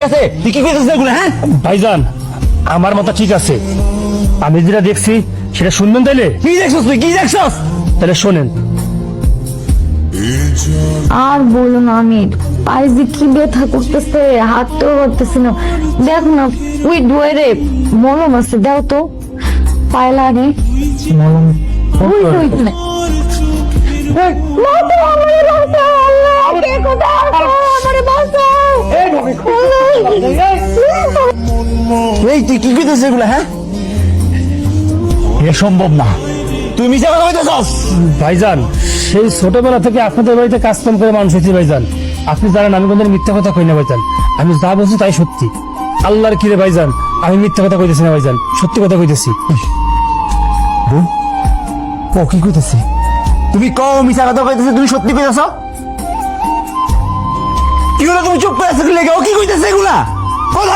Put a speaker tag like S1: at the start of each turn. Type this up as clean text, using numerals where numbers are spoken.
S1: আছে তুই কি কইতেছিস এগুলো? হ্যাঁ
S2: ভাইজান আমার মতো ঠিক আছে, আমি যেটা দেখছি সেটা শুনবেন তাইলে?
S1: কি দেখছস তুই? কি দেখছস?
S2: তাহলে শোনেন।
S3: আর বলো না, আমি পায়ে যে কি ব্যথা করতেছে, হাঁটতেও পারতেছি না। দেখো না ওই ডুয়ারে মলম আছে, দাও তো পায়ে লাগে।
S2: মলম
S3: ওই তো ওইখানে। বাঁচাও, আমারে বাঁচাও, আল্লাহ, কে কোথায় আছো? আমারে বাঁচাও।
S1: এই তুই কি কইতেছিস এগুলো? হ্যাঁ
S2: এ সম্ভব না।
S1: তুই মিছা কথা কইতেছস।
S2: ভাইজান সেই ছোটবেলা থেকে আপনাদের বাড়িতে কাজ কাম করে মানুষ হয়েছে ভাইজান। আপনি জানেন আমি কোনদিন মিথ্যা কথা কই না ভাইজান, আমি যা বলছি তাই সত্যি। আল্লাহর কিরে ভাইজান, আমি মিথ্যা কথা কইতেছি না ভাইজান, সত্যি কথা কইতেছি।
S1: ও কি কইতেছে? তুমি কও মিছা কথা কইতেছে, তুমি সত্যি কইতেছ? কি হলো তুমি চুপ করে আছো কি লেগে? ও কি কইতেছে এগুলা? কথা